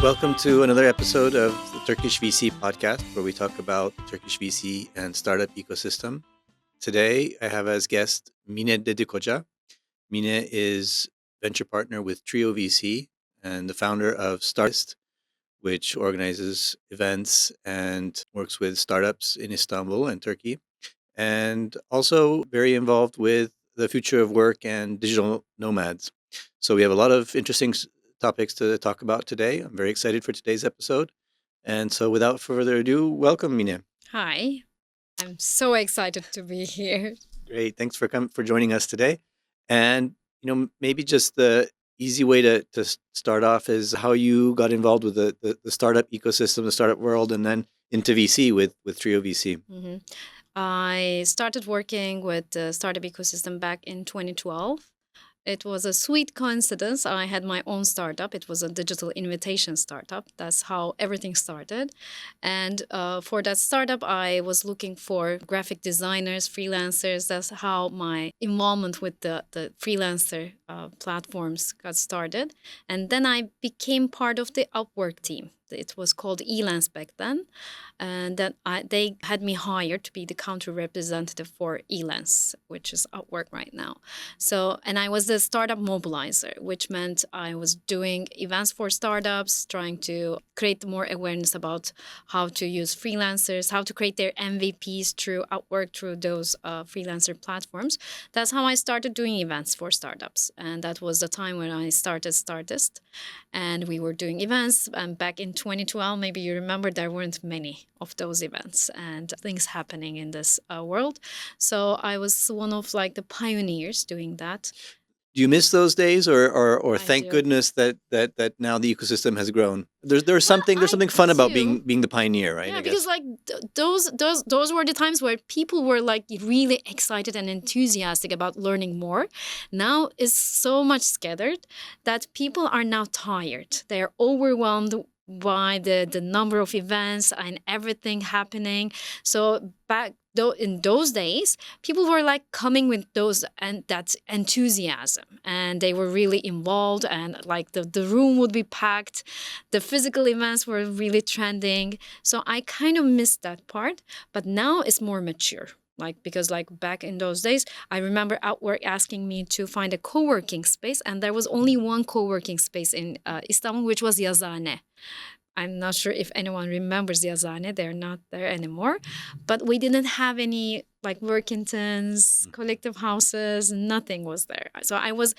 Welcome to another episode of the Turkish VC Podcast, where we talk about Turkish VC and startup ecosystem. Today, I have as guest Mine Dedekoca. Mine is venture partner with Treeo VC and the founder of Startist, which organizes events and works with startups in Istanbul and Turkey, and also very involved with the future of work and digital nomads. So we have a lot of interesting topics to talk about today. I'm very excited for today's episode. And so without further ado, welcome, Mine. Hi, I'm so excited to be here. Great. Thanks for joining us today. And, maybe just the easy way to start off is how you got involved with the startup ecosystem, the startup world, and then into VC with Treeo VC. Mm-hmm. I started working with the startup ecosystem back in 2012. It was a sweet coincidence. I had my own startup. It was a digital invitation startup. That's how everything started. And for that startup, I was looking for graphic designers, freelancers. That's how my involvement with the freelancer platforms got started. And then I became part of the Upwork team. It was called Elance back then. And then they had me hired to be the country representative for Elance, which is Upwork right now. So, and I was the startup mobilizer, which meant I was doing events for startups, trying to create more awareness about how to use freelancers, how to create their MVPs through Upwork, through those freelancer platforms. That's how I started doing events for startups. And that was the time when I started Startist. And we were doing events. And back in 2012, maybe you remember, there weren't many of those events and things happening in this world. So I was one of the pioneers doing that. Do you miss those days, or thank do. goodness that now the ecosystem has grown? There's something fun about being the pioneer, right? Yeah, I guess. because those were the times where people were really excited and enthusiastic about learning more. Now it's so much scattered that people are now tired. They're overwhelmed by the number of events and everything happening. So back in those days, people were coming with that enthusiasm, and they were really involved, and the room would be packed. The physical events were really trending. So I kind of missed that part, but now it's more mature. Because back in those days, I remember Upwork asking me to find a co-working space, and there was only one co-working space in Istanbul, which was Yazane. I'm not sure if anyone remembers Yazane. They're not there anymore. But we didn't have any Workingtons, collective houses, nothing was there. So I was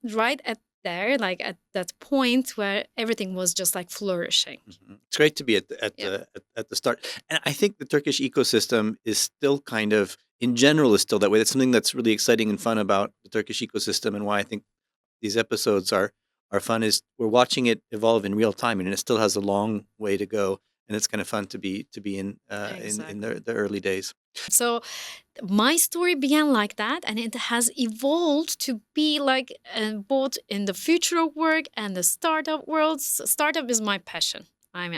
right at there, at that point where everything was just flourishing. Mm-hmm. It's great to be at the start. And I think the Turkish ecosystem is still kind of, in general, is still that way. That's something that's really exciting and fun about the Turkish ecosystem, and why I think these episodes are fun is we're watching it evolve in real time, and it still has a long way to go. And it's kind of fun to be in the early days. So my story began like that, and it has evolved to be both in the future of work and the startup world. Startup is my passion.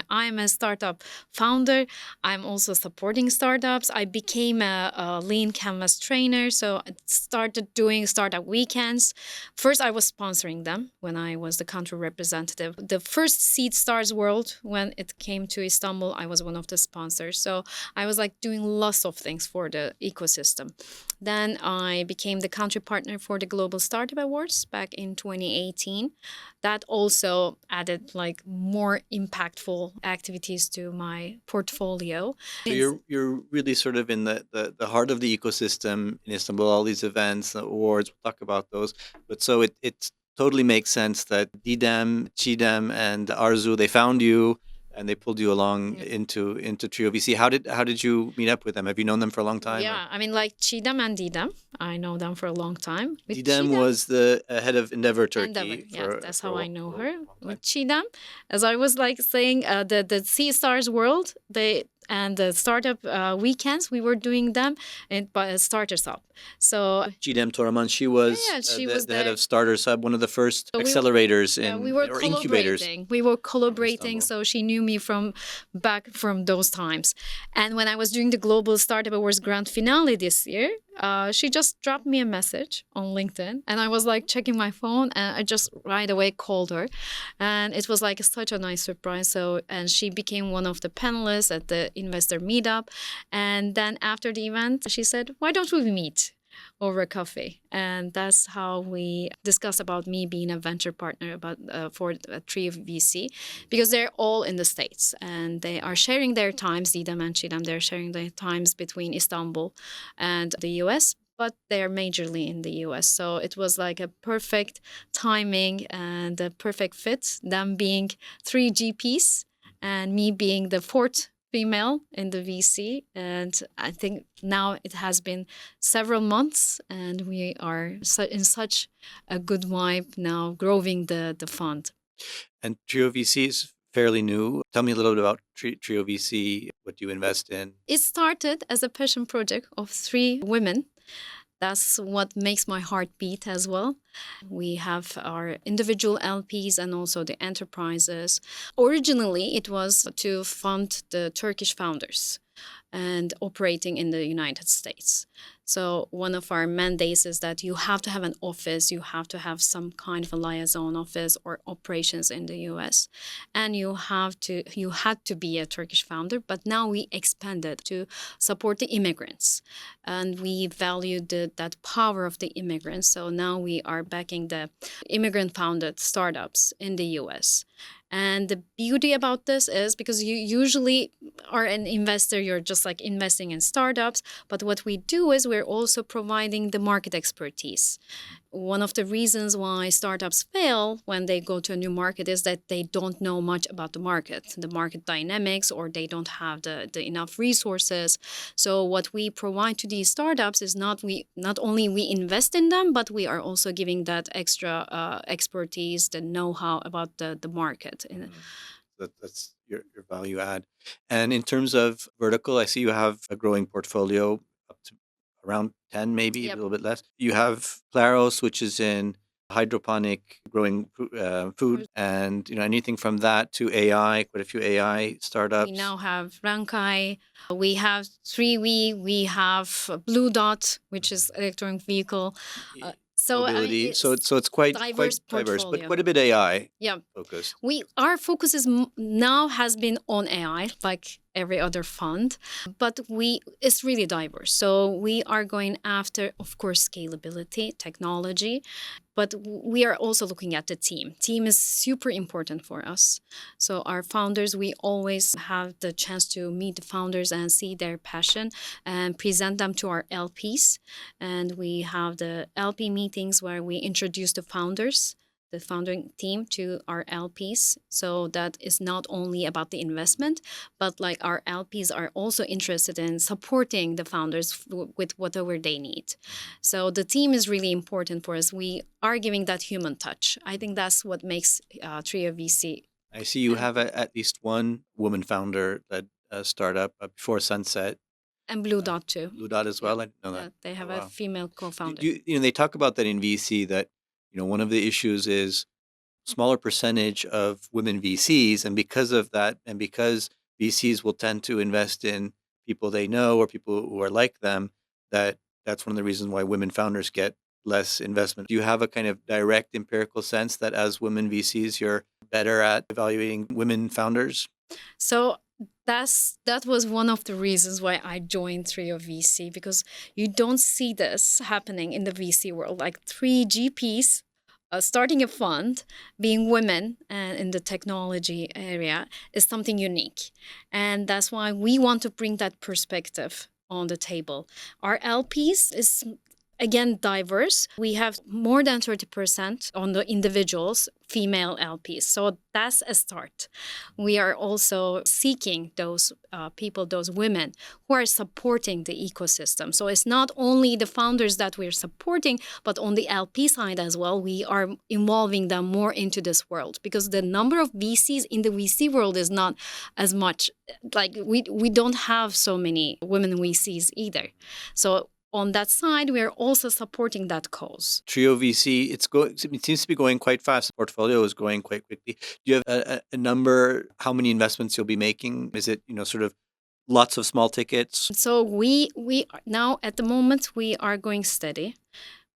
I'm a startup founder. I'm also supporting startups. I became a lean canvas trainer, so I started doing startup weekends. First, I was sponsoring them when I was the country representative. The first Seed Stars World, when it came to Istanbul, I was one of the sponsors. So I was doing lots of things for the ecosystem. Then I became the country partner for the Global Startup Awards back in 2018. That also added more impactful activities to my portfolio. So you're really sort of in the heart of the ecosystem in Istanbul, all these events, the awards, we'll talk about those. But so it totally makes sense that Didem, Chidem, and Arzu, they found you and they pulled you along into Treeo VC. How did you meet up with them? Have you known them for a long time? Yeah, Chidem and Didem, I know them for a long time. Didem was the head of Endeavor Turkey. That's how I know her. With Chidem, as I was saying, the Sea Stars World, and the startup weekends, we were doing them by Starters Hub. So Chidem Toraman, she was the head of Starters Hub, one of the first accelerators or incubators. We were collaborating, so she knew me from those times. And when I was doing the Global Startup Awards Grand Finale this year, She just dropped me a message on LinkedIn, and I was like checking my phone, and I just right away called her, and it was like such a nice surprise. So, and she became one of the panelists at the investor meetup, and then after the event, she said, "Why don't we meet over coffee?" And that's how we discussed about me being a venture partner about for Tree VC, because they're all in the States and they are sharing their times. Didem and Chidem, they're sharing their times between Istanbul and the US, but they're majorly in the US. So it was like a perfect timing and a perfect fit, them being three GPs and me being the fourth female in the VC. And I think now it has been several months and we are in such a good vibe now growing the fund. And Trio VC is fairly new. Tell me a little bit about Trio VC. What do you invest in? It started as a passion project of three women. That's what makes my heart beat as well. We have our individual LPs and also the enterprises. Originally, it was to fund the Turkish founders and operating in the United States. So one of our mandates is that you have to have an office, you have to have some kind of a liaison office or operations in the US, and you had to be a Turkish founder. But now we expanded to support the immigrants, and we valued that power of the immigrants. So now we are backing the immigrant-founded startups in the US. And the beauty about this is because you usually are an investor, you're just like investing in startups. But what we do is we're also providing the market expertise. One of the reasons why startups fail when they go to a new market is that they don't know much about the market dynamics, or they don't have the enough resources. So what we provide to these startups is not only we invest in them, but we are also giving that extra expertise, the know-how about the market. That's your value add. And in terms of vertical, I see you have a growing portfolio up to around 10, maybe a little bit less. You have Claros, which is in hydroponic growing food, and anything from that to AI, quite a few AI startups. We now have Rankai, we have 3V, we have Blue Dot, which is electronic vehicle. So mobility. It's quite diverse, but quite a bit AI focused. Our focus is now has been on AI, like every other fund, but it's really diverse. So we are going after, of course, scalability, technology, but we are also looking at the team. Team is super important for us. So our founders, we always have the chance to meet the founders and see their passion and present them to our LPs. And we have the LP meetings where we introduce the founders, the founding team, to our LPs. So that is not only about the investment, but like our LPs are also interested in supporting the founders with whatever they need. So the team is really important for us. We are giving that human touch. I think that's what makes Trio VC. I see you have at least one woman founder that startup before Sunset. And Blue Dot too. Blue Dot as well. I know that. They have a female co-founder. They talk about that in VC, that one of the issues is smaller percentage of women VCs, and because of that, and because VCs will tend to invest in people they know or people who are like them, that's one of the reasons why women founders get less investment. Do you have a kind of direct empirical sense that as women VCs, you're better at evaluating women founders? So that was one of the reasons why I joined Trio VC, because you don't see this happening in the VC world. Like three GPs starting a fund, being women in the technology area is something unique. And that's why we want to bring that perspective on the table. Our LPs is again diverse. We have more than 30% on the individuals, female LPs. So that's a start. We are also seeking those people, those women who are supporting the ecosystem. So it's not only the founders that we're supporting, but on the LP side as well, we are involving them more into this world, because the number of VCs in the VC world is not as much. Like we don't have so many women VCs either. So on that side, we are also supporting that cause. Trio VC, it seems to be going quite fast. The portfolio is growing quite quickly. Do you have a number, how many investments you'll be making? Is it, sort of lots of small tickets? So we now at the moment we are going steady.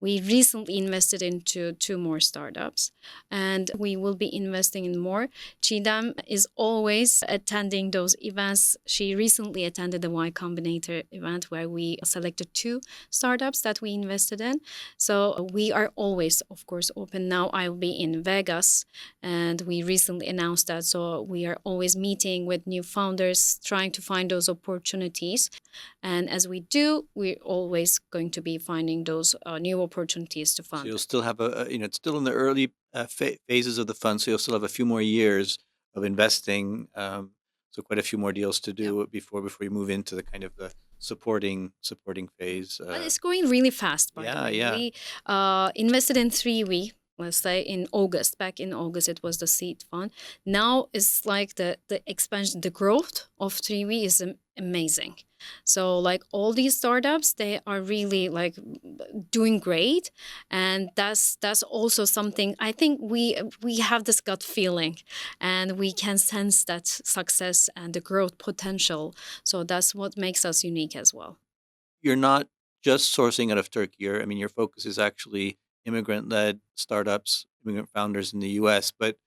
We recently invested into 2 more startups, and we will be investing in more. Chidam is always attending those events. She recently attended the Y Combinator event where we selected 2 startups that we invested in. So we are always, of course, open. Now I will be in Vegas, and we recently announced that. So we are always meeting with new founders, trying to find those opportunities. And as we do, we're always going to be finding those new opportunities to So fund. you'll still have it's still in the early phases of the fund, so you'll still have a few more years of investing. So quite a few more deals to do before you move into the kind of the supporting phase. But it's going really fast, by the way. Yeah. We invested in 3V, let's say in August. Back in August, it was the seed fund. Now it's like the expansion, the growth of 3V is amazing. So like all these startups, they are really like doing great, and that's also something I think we have this gut feeling, and we can sense that success and the growth potential. So that's what makes us unique as well. You're not just sourcing out of Turkey. Your focus is actually immigrant-led startups, immigrant founders in the U.S., but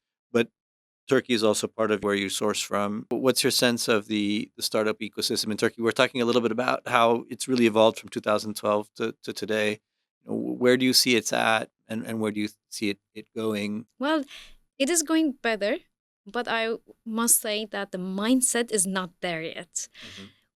Turkey is also part of where you source from. What's your sense of the startup ecosystem in Turkey? We're talking a little bit about how it's really evolved from 2012 to today. Where do you see it's at, and where do you see it going? Well, it is going better, but I must say that the mindset is not there yet.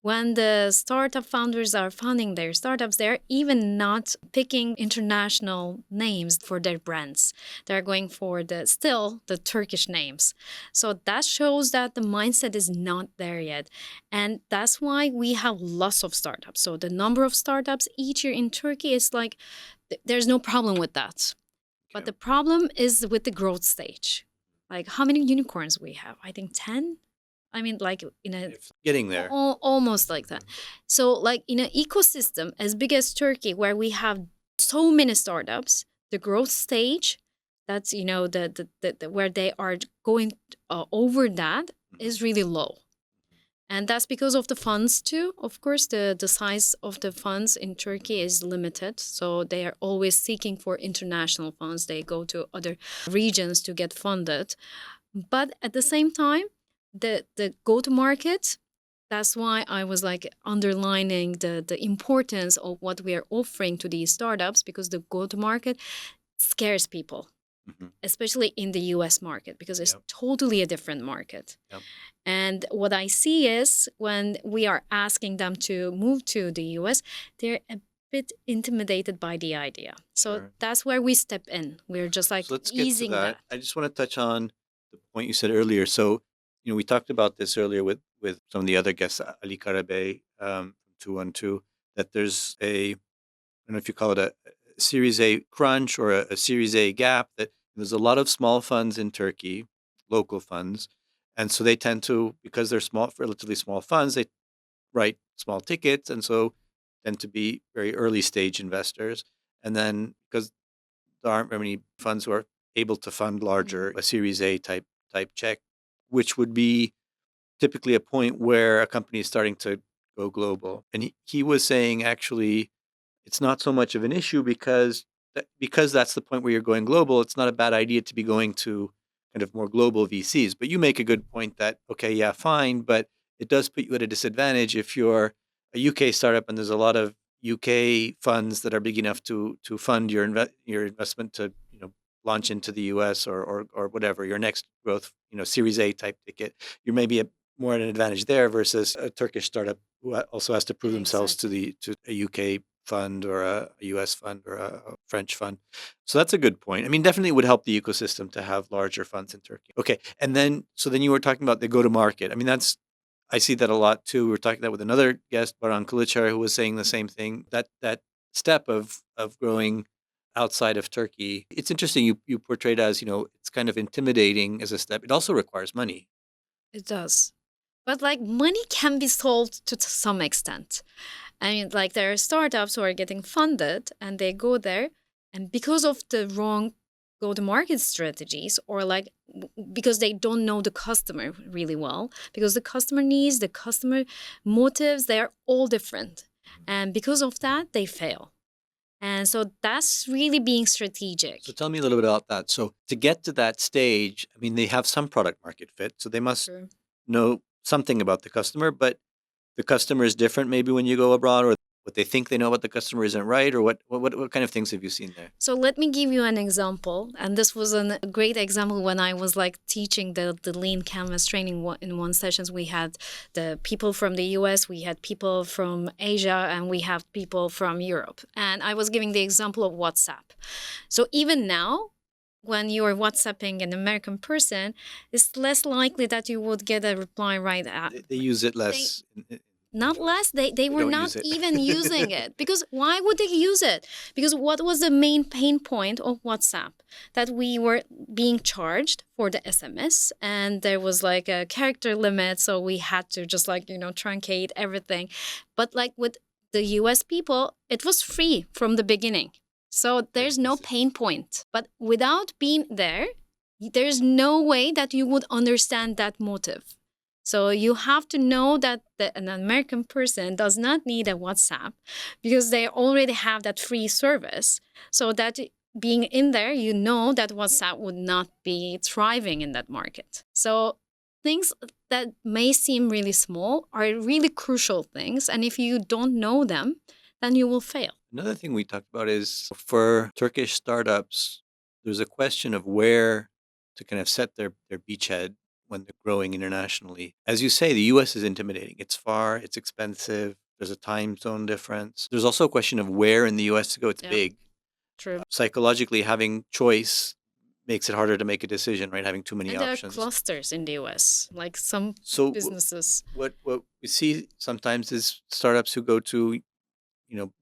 When the startup founders are founding their startups, they're even not picking international names for their brands. They're going for the Turkish names. So that shows that the mindset is not there yet. And that's why we have lots of startups. So the number of startups each year in Turkey is like, there's no problem with that. But the problem is with the growth stage. Like how many unicorns we have? I think 10. I mean, like in a Getting there. almost like that. So, like in an ecosystem as big as Turkey, where we have so many startups, the growth stage, that's the where they are going over that is really low, and that's because of the funds too. Of course, the size of the funds in Turkey is limited, so they are always seeking for international funds. They go to other regions to get funded, but at the same time, the go-to-market, that's why I was like underlining the importance of what we are offering to these startups, because the go-to-market scares people, especially in the US market, because it's totally a different market. And what I see is when we are asking them to move to the US, they're a bit intimidated by the idea. So that's where we step in. We're just like So let's get easing to that. I just want to touch on the point you said earlier. So, we talked about this earlier with some of the other guests, Ali Karabey, 212, that there's I don't know if you call it a Series A crunch or a Series A gap, that there's a lot of small funds in Turkey, local funds. And so they tend to, because they're relatively small funds, they write small tickets, and so tend to be very early stage investors. And then because there aren't very many funds who are able to fund larger, a Series A type check, which would be typically a point where a company is starting to go global. And he was saying, actually, it's not so much of an issue because that's the point where you're going global. It's not a bad idea to be going to kind of more global VCs. But you make a good point that, okay, yeah, fine, but it does put you at a disadvantage if you're a UK startup and there's a lot of UK funds that are big enough to fund your investment to launch into the US or whatever your next growth Series A type ticket. You're maybe more at an advantage there versus a Turkish startup who also has to prove themselves to a UK fund or a US fund or a French fund. So that's a good point. I mean, definitely it would help the ecosystem to have larger funds in Turkey. Okay, and then you were talking about the go-to-market. I mean, I see that a lot too. We were talking that with another guest, Baran Kılıçer, who was saying the same thing. That step of growing outside of Turkey, it's interesting. You portrayed as it's kind of intimidating as a step. It also requires money. It does. But like money can be solved to some extent. I mean, like there are startups who are getting funded and they go there, and because of the wrong go-to-market strategies, or like because they don't know the customer really well, because the customer needs, the customer motives, they are all different. And because of that, they fail. And so that's really being strategic. So tell me a little bit about that. So to get to that stage, I mean, they have some product market fit, so they must True. know something about the customer, but the customer is different maybe when you go abroad, or what they think they know about the customer isn't right, or what kind of things have you seen there? So let me give you an example. And this was a great example when I was like teaching the lean canvas training in one sessions. We had the people from the US, we had people from Asia, and we have people from Europe. And I was giving the example of WhatsApp. So even now, when you're WhatsApping an American person, it's less likely that you would get a reply right at. They use it less. Not less, they were don't not use it. even using it. Because why would they use it? Because what was the main pain point of WhatsApp? That we were being charged for the SMS, and there was like a character limit, so we had to just like, truncate everything. But like with the US people, it was free from the beginning. So there's no pain point. But without being there, there's no way that you would understand that motive. So you have to know that an American person does not need a WhatsApp because they already have that free service. So that being in there, you know that WhatsApp would not be thriving in that market. So things that may seem really small are really crucial things. And if you don't know them, then you will fail. Another thing we talked about is for Turkish startups, there's a question of where to kind of set their beachhead when they're growing internationally. As you say, the US is intimidating. It's far, it's expensive, there's a time zone difference. There's also a question of where in the US to go. It's big. True. Psychologically, having choice makes it harder to make a decision, right? Having too many and options. There are clusters in the US, like some businesses. What we see sometimes is startups who go to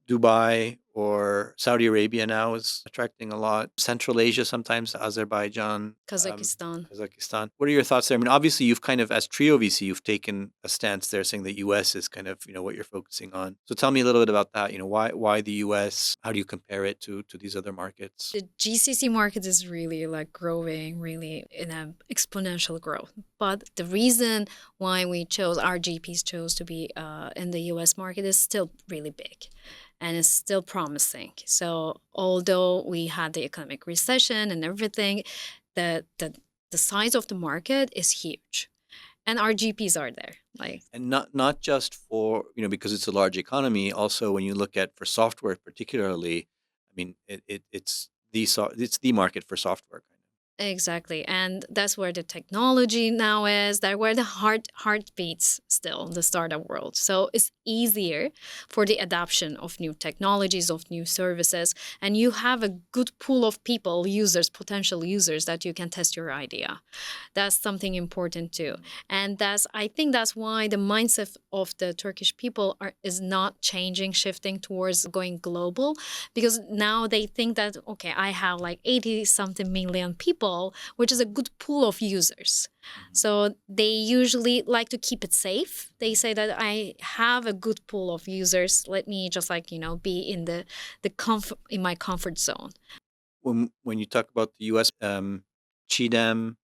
Dubai or Saudi Arabia now is attracting a lot. Central Asia sometimes, Azerbaijan, Kazakhstan. What are your thoughts there? I mean, obviously you've kind of, as Trio VC, you've taken a stance there saying the US is kind of, what you're focusing on. So tell me a little bit about that. Why the US? How do you compare it to these other markets? The GCC market is really like growing, really in an exponential growth. But the reason why our GPs chose to be in the US market is still really big. And it's still promising. So although we had the economic recession and everything, the size of the market is huge. And our GPs are there. And not just for, because it's a large economy, also when you look at for software particularly, I mean, it's the market for software. Exactly. And that's where the technology now is. That's where the heart beats still in the startup world. So it's easier for the adoption of new technologies, of new services. And you have a good pool of people, potential users that you can test your idea. That's something important too. And I think that's why the mindset of the Turkish people is not changing, shifting towards going global. Because now they think that, okay, I have like 80 something million people, which is a good pool of users. So they usually like to keep it safe. They say that I have a good pool of users. Let me just be in in my comfort zone. When you talk about the US, Chidem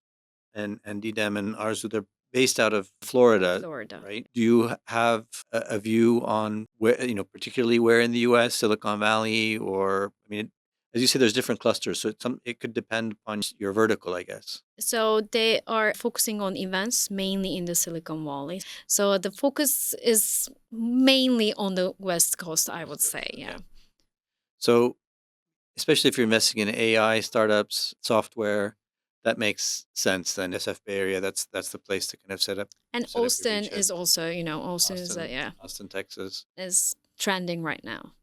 and Didem and Arzu, they're based out of Florida, right? Do you have a view on where, particularly where in the US, Silicon Valley, or, I mean, as you say, there's different clusters, so it could depend upon your vertical, I guess. So they are focusing on events mainly in the Silicon Valley. So the focus is mainly on the West Coast, I would say, yeah. So especially if you're investing in AI startups, software, that makes sense then. SF Bay Area, that's the place to kind of set up. And Austin is also, Austin, Texas is trending right now.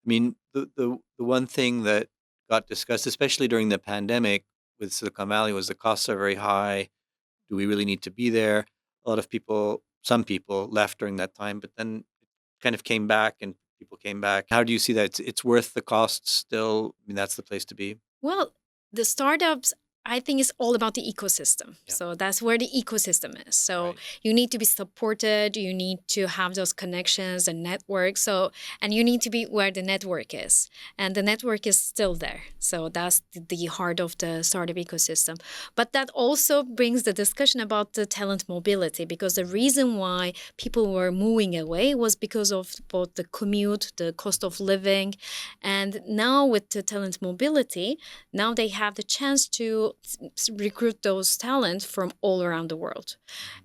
I mean, the one thing that got discussed, especially during the pandemic with Silicon Valley, was the costs are very high. Do we really need to be there? A lot of people, some people left during that time, but then it kind of came back and people came back. How do you see that? It's worth the cost still? I mean, that's the place to be. Well, the startups I think it's all about the ecosystem. Yeah. So that's where the ecosystem is. So Right. you need to be supported. You need to have those connections and networks. So, and you need to be where the network is. And the network is still there. So that's the heart of the startup ecosystem. But that also brings the discussion about the talent mobility, because the reason why people were moving away was because of both the commute, the cost of living. And now with the talent mobility, now they have the chance to recruit those talent from all around the world.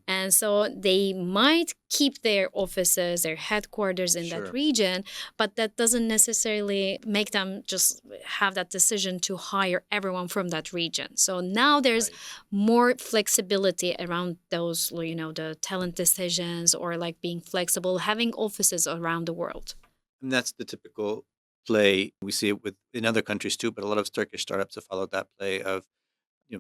And so they might keep their offices, their headquarters in that Sure. region, but that doesn't necessarily make them just have that decision to hire everyone from that region. So now there's Right. more flexibility around those, the talent decisions, or like being flexible, having offices around the world. And that's the typical play. We see it in other countries too, but a lot of Turkish startups have followed that play of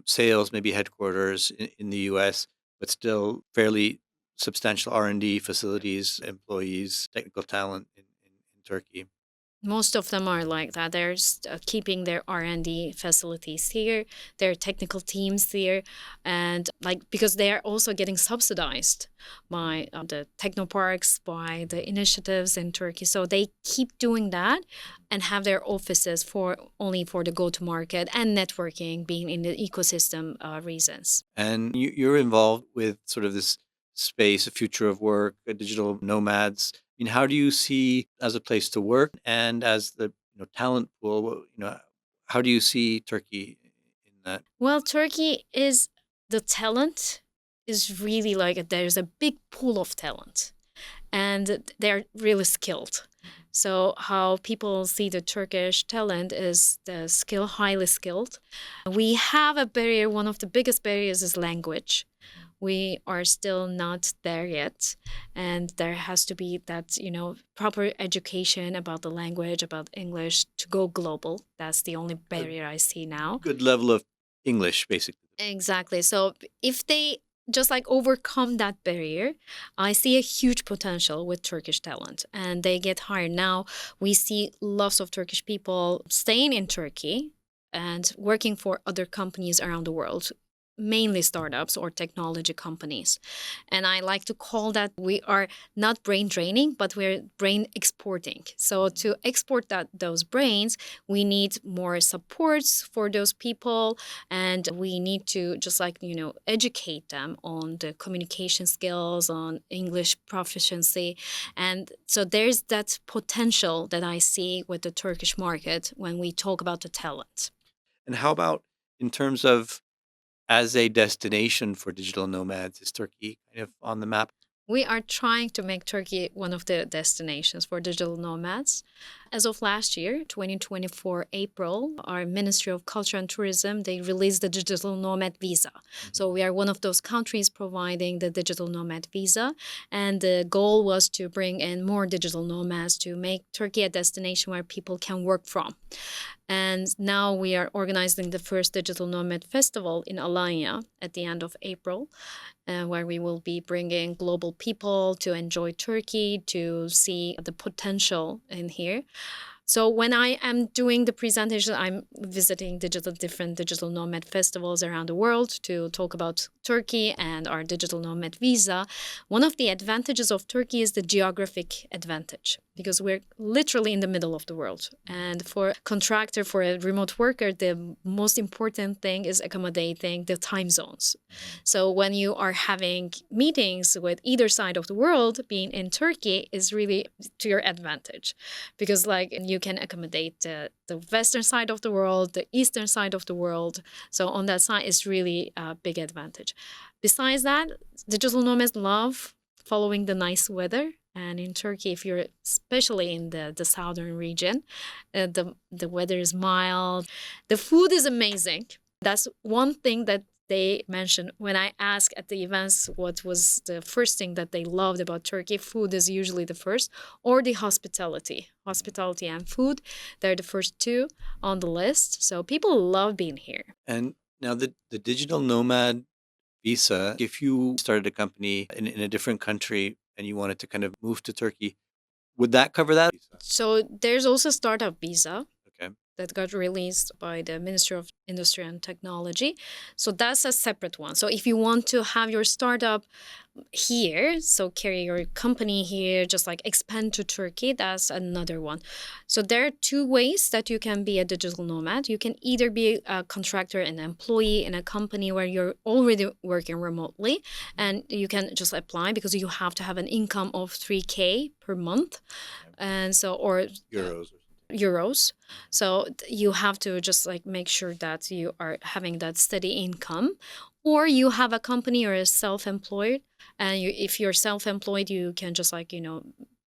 sales, maybe headquarters in the US, but still fairly substantial R&D facilities, employees, technical talent in Turkey. Most of them are like that. They're keeping their R&D facilities here, their technical teams here, and like because they are also getting subsidized by the technoparks, by the initiatives in Turkey. So they keep doing that and have their offices for only for the go-to-market and networking, being in the ecosystem reasons. And you're involved with sort of this space, a future of work, digital nomads. I mean, how do you see as a place to work and as the talent pool? How do you see Turkey in that? Well, Turkey is the talent is really like there's a big pool of talent, and they're really skilled. So how people see the Turkish talent is the skill, highly skilled. We have a barrier. One of the biggest barriers is language. We are still not there yet, and there has to be that proper education about the language, about English, to go global. That's the only A barrier I see now. good level of English, basically. Exactly. So if they just like overcome that barrier, I see a huge potential with Turkish talent, and they get hired. Now we see lots of Turkish people staying in Turkey and working for other companies around the world, mainly startups or technology companies. And I like to call that we are not brain draining, but we're brain exporting. So to export those brains, we need more supports for those people, and we need to just like educate them on the communication skills, on English proficiency. And so there's that potential that I see with the Turkish market when we talk about the talent. And how about in terms of as a destination for digital nomads? Is Turkey kind of on the map? We are trying to make Turkey one of the destinations for digital nomads. As of last year, 2024 April, our Ministry of Culture and Tourism, they released the digital nomad visa. So we are one of those countries providing the digital nomad visa. And the goal was to bring in more digital nomads to make Turkey a destination where people can work from. And now we are organizing the first Digital Nomad Festival in Alanya at the end of April, where we will be bringing global people to enjoy Turkey, to see the potential in here. So when I am doing the presentation, I'm visiting different digital nomad festivals around the world to talk about Turkey and our digital nomad visa. One of the advantages of Turkey is the geographic advantage, because we're literally in the middle of the world. And for a contractor, for a remote worker, the most important thing is accommodating the time zones. So when you are having meetings with either side of the world, being in Turkey is really to your advantage, because like you can accommodate the western side of the world, the eastern side of the world. So on that side is really a big advantage. Besides that, digital nomads love following the nice weather. And in Turkey, if you're especially in the southern region, the weather is mild. The food is amazing. That's one thing that they mentioned when I ask at the events what was the first thing that they loved about Turkey. Food is usually the first, or the hospitality. Hospitality and food, they're the first two on the list. So people love being here. And now the digital nomad visa, if you started a company in a different country and you wanted to kind of move to Turkey, would that cover that? So there's also startup visa. Okay. that got released by the Ministry of Industry and Technology. So that's a separate one. So if you want to have your startup here, so carry your company here, just like expand to Turkey, that's another one. So there are two ways that you can be a digital nomad. You can either be a contractor, an employee in a company where you're already working remotely, and you can just apply because you have to have an income of 3K per month. And so, or Euros. euros. So you have to just like make sure that you are having that steady income, or you have a company or a self-employed. And if you're self-employed, you can just like,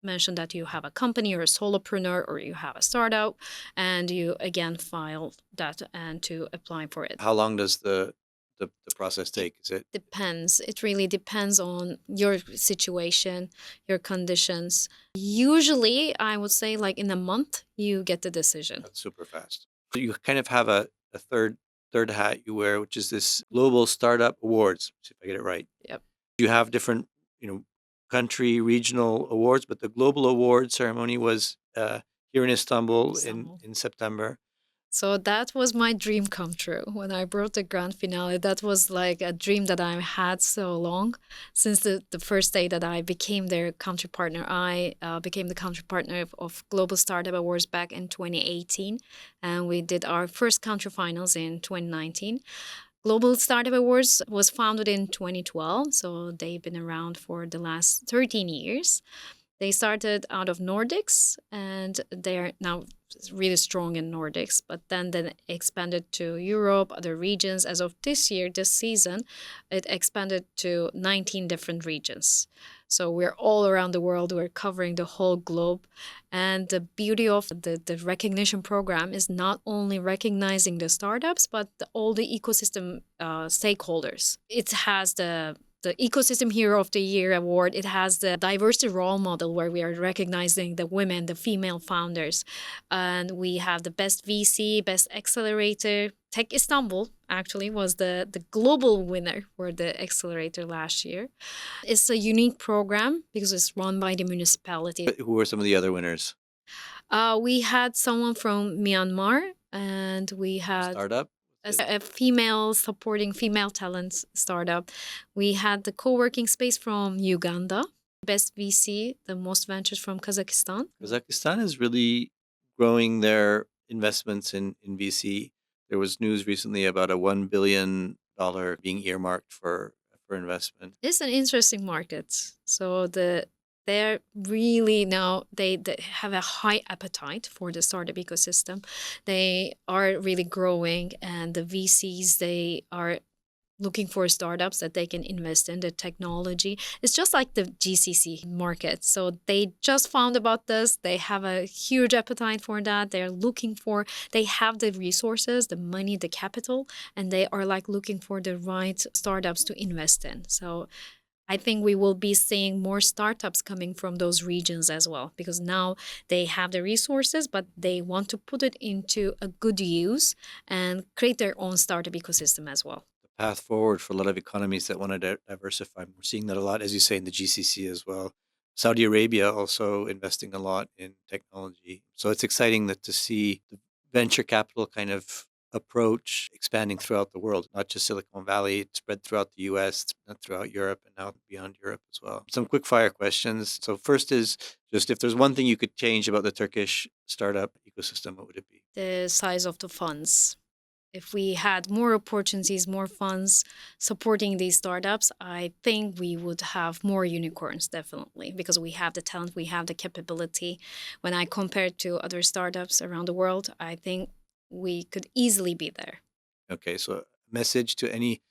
mention that you have a company or a solopreneur or you have a startup, and you again file that and to apply for it. How long does the process take? Is it Depends. It really depends on your situation, your conditions. Usually, I would say like in a month, you get the decision. that's super fast? So you kind of have a third hat you wear, which is this Global Startup Awards, if I get it right. Yep. You have different, country, regional awards, but the global award ceremony was here in Istanbul Istanbul. in September. So that was my dream come true. When I brought the grand finale, that was like a dream that I had so long. Since the first day that I became their country partner, I became the country partner of Global Startup Awards back in 2018. And we did our first country finals in 2019. Global Startup Awards was founded in 2012, so they've been around for the last 13 years. They started out of Nordics, and they are now really strong in Nordics, but then they expanded to Europe, other regions. As of this year, this season, it expanded to 19 different regions. So we're all around the world. We're covering the whole globe. And the beauty of the recognition program is not only recognizing the startups, but all the ecosystem stakeholders. It has the Ecosystem Hero of the Year award. It has the diversity role model where we are recognizing the women, the female founders. And we have the best VC, best accelerator. Tech Istanbul actually was the global winner for the accelerator last year. It's a unique program because it's run by the municipality. Who were some of the other winners? We had someone from Myanmar, and we had Startup? a female supporting female talents startup. We had the co-working space from Uganda, best VC, the most ventures from Kazakhstan. Kazakhstan is really growing their investments in VC. There was news recently about a $1 billion being earmarked for investment. It's an interesting market. So they're really now they have a high appetite for the startup ecosystem. They are really growing, and the VCs, they are looking for startups that they can invest in. The technology, it's just like the GCC market. So they just found about this. They have a huge appetite for that. They have the resources, the money, the capital, and they are like looking for the right startups to invest in. So I think we will be seeing more startups coming from those regions as well, because now they have the resources, but they want to put it into a good use and create their own startup ecosystem as well. The path forward for a lot of economies that want to diversify. We're seeing that a lot, as you say, in the GCC as well. Saudi Arabia also investing a lot in technology. So it's exciting to see the venture capital kind of approach expanding throughout the world, not just Silicon Valley. It's spread throughout the US, throughout Europe, and now beyond Europe as well. Some quick fire questions. So first is just, if there's one thing you could change about the Turkish startup ecosystem, what would it be? The size of the funds. If we had more opportunities, more funds supporting these startups, I think we would have more unicorns, definitely, because we have the talent, we have the capability. When I compare it to other startups around the world, I think we could easily be there. Okay, so a message to any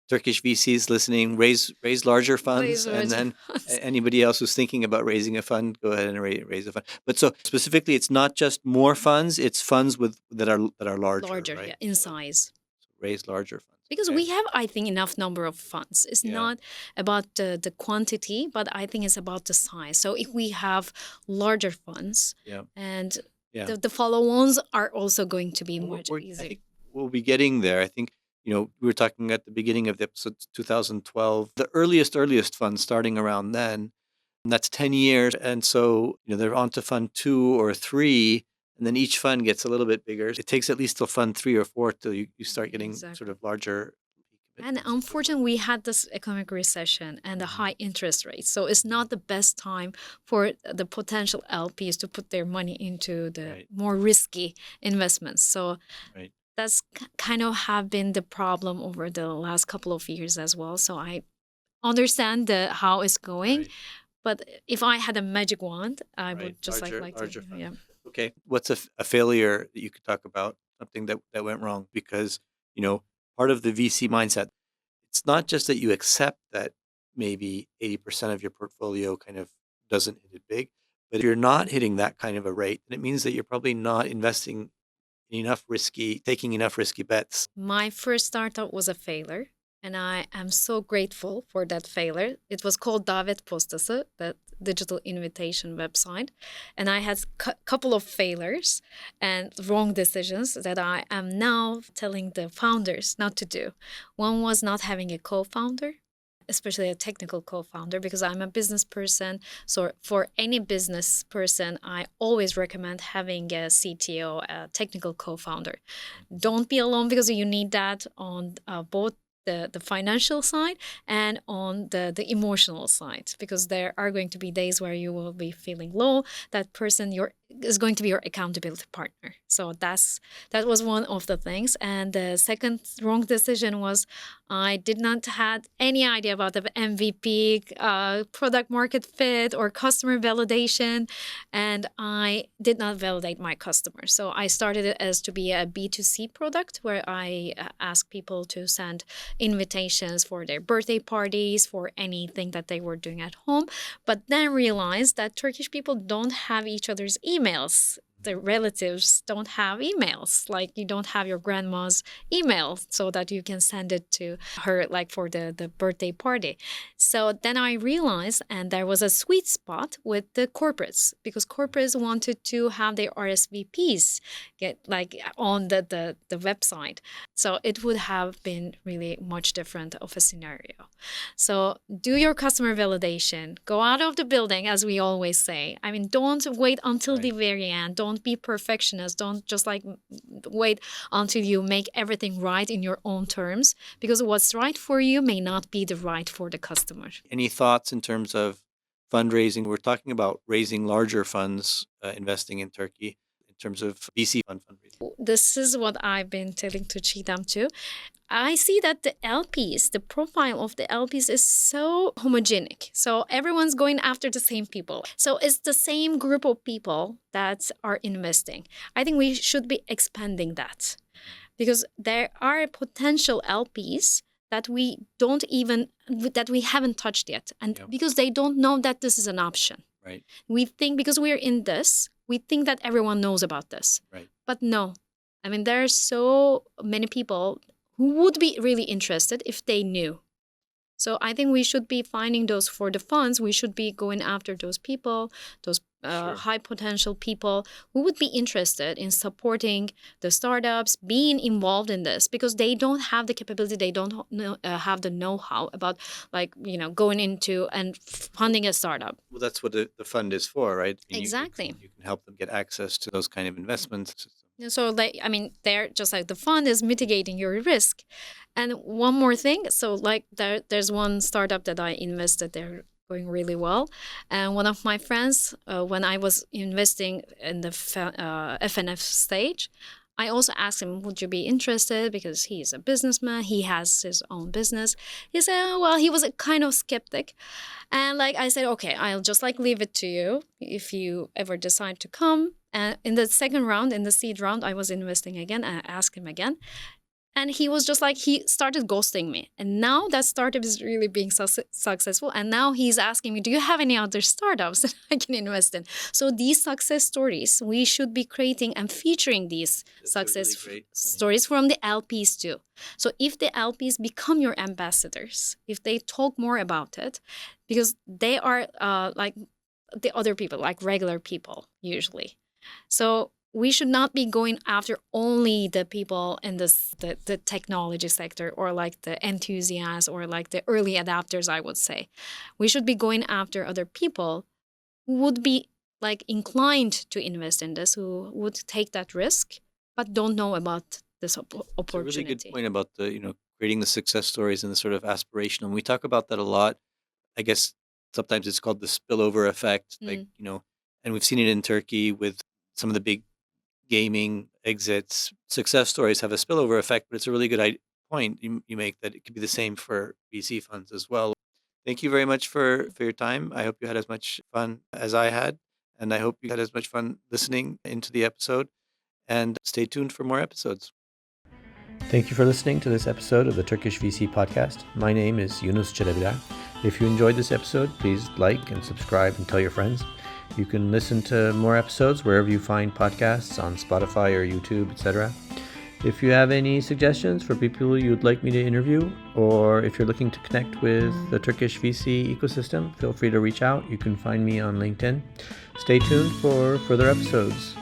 Turkish VCs listening: raise larger funds, and then anybody else who's thinking about raising a fund, go ahead and raise a fund. But so specifically, it's not just more funds; it's funds that are larger, right? Yeah, in size. So raise larger funds. Because we have, I think, enough number of funds. It's not about the quantity, but I think it's about the size. So if we have larger funds, and the follow-ons are also going to be much easier. I think we'll be getting there. I think, we were talking at the beginning of the episode, 2012, the earliest fund starting around then, and that's 10 years. And so, they're on to fund 2 or 3, and then each fund gets a little bit bigger. It takes at least till fund 3 or 4 till you start getting sort Exactly. of larger And commitments. unfortunately, we had this economic recession and the Mhm. high interest rates. So it's not the best time for the potential LPs to put their money into the Right. more risky investments. So Right. that's kind of have been the problem over the last couple of years as well. So I understand how it's going. Right. But if I had a magic wand, I Right. would just like to, Larger fund. yeah. Okay. What's a failure that you could talk about? Something that went wrong? Because, part of the VC mindset, it's not just that you accept that maybe 80% of your portfolio kind of doesn't hit it big, but if you're not hitting that kind of a rate, then it means that you're probably not investing taking enough risky bets. My first startup was a failure, and I am so grateful for that failure. It was called Davet Postası, that digital invitation website, and I had a couple of failures and wrong decisions that I am now telling the founders not to do. One was not having a co-founder, especially a technical co-founder, because I'm a business person. So for any business person, I always recommend having a CTO, a technical co-founder. Don't be alone, because you need that on both the financial side and on the emotional side, because there are going to be days where you will be feeling low. That person is going to be your accountability partner. So that was one of the things. And the second wrong decision was I did not had any idea about the MVP, product market fit, or customer validation, and I did not validate my customers. So I started it as to be a B2C product, where I ask people to send invitations for their birthday parties, for anything that they were doing at home, but then realized that Turkish people don't have each other's emails. The relatives don't have emails. Like, you don't have your grandma's email so that you can send it to her, like for the birthday party. So then I realized, and there was a sweet spot with the corporates, because corporates wanted to have their RSVPs get like on the website. So it would have been really much different of a scenario. So do your customer validation. Go out of the building, as we always say. I mean, don't wait until the very end. Don't be perfectionist. Don't just like wait until you make everything right in your own terms, because what's right for you may not be the right for the customer. Any thoughts in terms of fundraising? We're talking about raising larger funds, investing in Turkey in terms of VC fund fundraising. This is what I've been telling to Cheetam too. I see that the LPs, the profile of the LPs is so homogenic. So everyone's going after the same people. So it's the same group of people that are investing. I think we should be expanding that, because there are potential LPs that we haven't touched yet, and because they don't know that this is an option. Right. We think because we're in this, we think that everyone knows about this. Right. But no. I mean, there are so many people who would be really interested if they knew. So I think we should be finding those for the funds. We should be going after those people, those high potential people who would be interested in supporting the startups, being involved in this, because they don't have the capability, they don't have the know-how about going into and funding a startup. Well, that's what the fund is for, right? Exactly. You can help them get access to those kind of investments. So they're just like the fund is mitigating your risk. And one more thing, so like there's one startup that I invested, they're going really well. And one of my friends, when I was investing in the FNF stage, I also asked him, would you be interested? Because he's a businessman, he has his own business. He said, well, he was a kind of skeptic. And like I said, okay, I'll just like leave it to you if you ever decide to come. And in the second round, in the seed round, I was investing again. I asked him again. And he was just like, he started ghosting me. And now that startup is really being successful. And now he's asking me, do you have any other startups that I can invest in? So these success stories, we should be creating and featuring these success stories from the LPs too. So if the LPs become your ambassadors, if they talk more about it, because they are like the other people, like regular people usually. So we should not be going after only the people in the technology sector, or like the enthusiasts, or like the early adapters, I would say. We should be going after other people who would be like inclined to invest in this, who would take that risk, but don't know about this It's a opportunity. really good point about creating the success stories and the sort of aspirational. And we talk about that a lot. I guess sometimes it's called the spillover effect, Mm. and we've seen it in Turkey with some of the big gaming exits. Success stories have a spillover effect, but it's a really good point you make that it could be the same for VC funds as well. Thank you very much for your time. I hope you had as much fun as I had, and I hope you had as much fun listening into the episode. And stay tuned for more episodes. Thank you for listening to this episode of the Turkish VC Podcast. My name is Yunus Çelebilir. If you enjoyed this episode, please like and subscribe and tell your friends. You can listen to more episodes wherever you find podcasts, on Spotify or YouTube, etc. If you have any suggestions for people you'd like me to interview, or if you're looking to connect with the Turkish VC ecosystem, feel free to reach out. You can find me on LinkedIn. Stay tuned for further episodes.